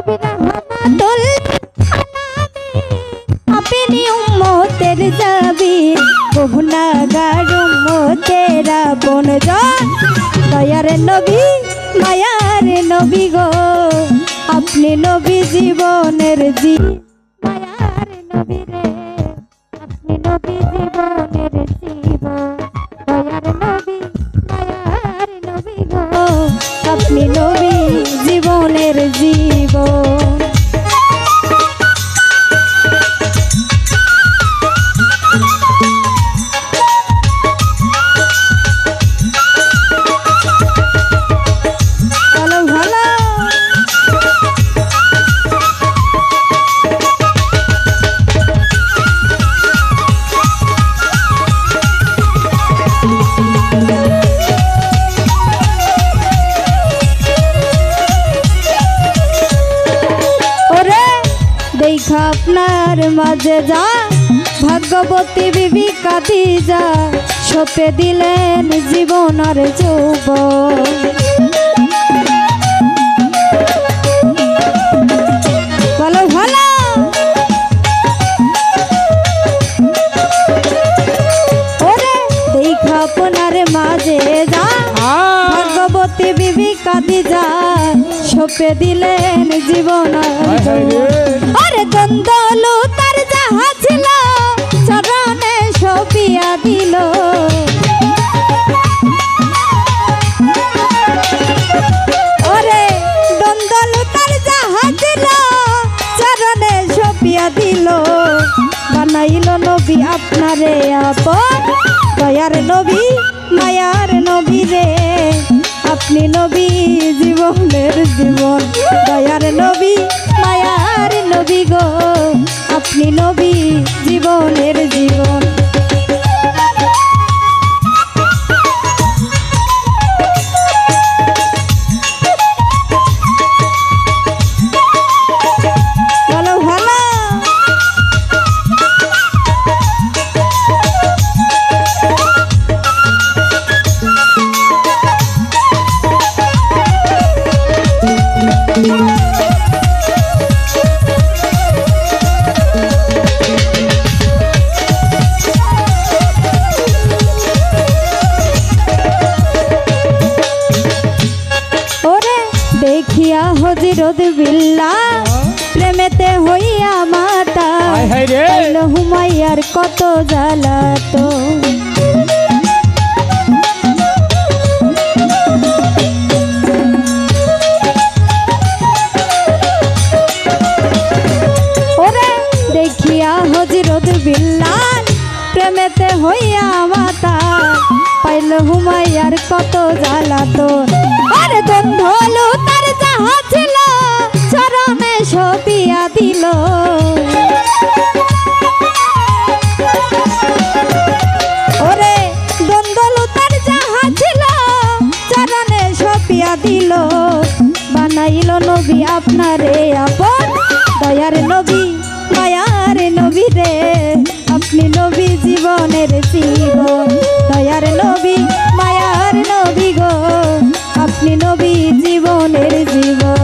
নবী রহমাতুল আপনি উম্মতের যাবি গুনাহগার উম্মতের আপনজন দয়ার নবী মায়ার নবী গো আপনি নবী জীবনের মায়ার নবী রে আপনি নবী জীবনের জীবন দয়ার নবী মায়ার নবী গো আপনি নবী জীবনের জীবন। আপনার মাঝে যা ভাগ্যবতী বিবি খাদিজা সপে দিলেন জীবনের যৌবন ভালো ভালো ওরে দেখা আপনার মাঝে যা ভাগ্যবতী বিবি খাদিজা সপে দিলেন জীবনের আরে দ্বন্দ্বলু তার যাহা ছিল চরণে সপিয়া দিল ওরে দ্বন্দ্বলু তার যাহা ছিল চরণে সপিয়া দিল বানাইল নবী আপনারে আপন দয়ার নবী মায়ার নবী রে আপনি নবী জীবনের জীবন দয়ার নবী মায়ার নবী গো আপনি নবী জীবনের জীবন। দেখিয়া হযরত বিল্লাহ প্রেমেতে হইয়া মাতা হুমাইয়ার কত জ্বালাতো ওরে দেখিয়া হযরত বিল্লাহ প্রেমেতে হইয়া মাতা পাইল হুমাইয়ার কত জ্বালাতো আরে দ্বন্দ্বলু তার যাহা ছিল চরণে সপিয়া দিল ওরে দ্বন্দ্বলু তার যাহা ছিল চরণে সপিয়া দিল বানাইল নবী আপনারে আপন দয়ার নবী মায়ার নবী রে আপনি নবী জীবনের জীবন দয়ার নবী মায়ার নবী গো আপনি নবী জীবনের জীবন।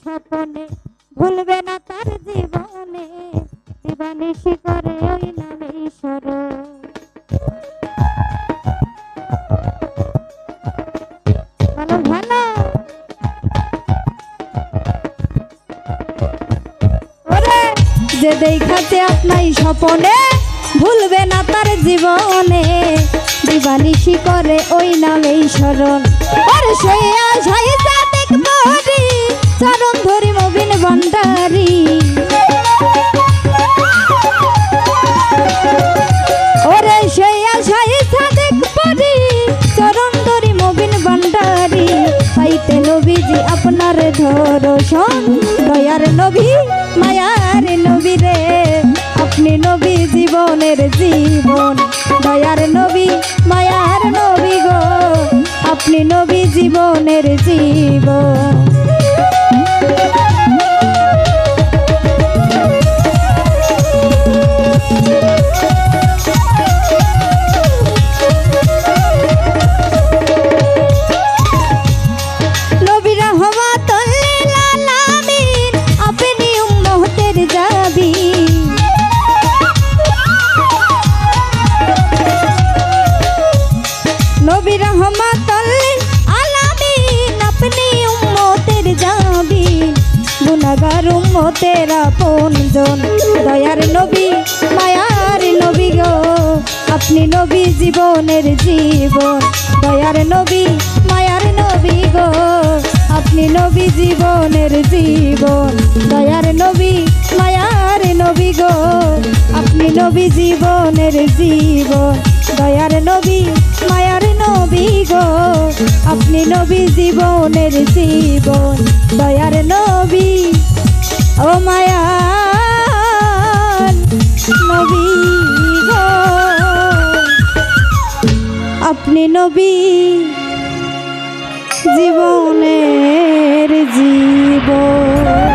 স্বপনে ভুলবে না তার জীবনে দিবানিশি করে ওই নামে ঈশ্বর ভালো ভালো ওরে যে দেখাতে আপনাই স্বপনে ভুলবে না তার জীবনে দিবানিশি করে ওই নামে স্মরণ আর সেই আশায় চরণ ধরি মবিন ভান্ডারি ওরে সেই আশায় দেখব জীবনের জীবন দয়ার নবী মায়ার নবী গো আপনি নবী জীবনের জীবন নবী রহমাতুল আলামিন আপনি উম্মতের জাবিন গুনাহগার উম্মতের আপনজন দয়ার নবী মায়ার নবী গো আপনি নবী জীবনের জীবন দয়ার নবী মায়ার নবী গো আপনি নবী জীবনের জীবন দয়ার নবী মায়ার নবী গো আপনি নবী জীবনের জীবন দয়ার নবী মায়ার নবী গো আপনি নবী জীবনের জীবন দয়ার নবী ও মায়ার নবী গো আপনি নবী জীবনের জীবন।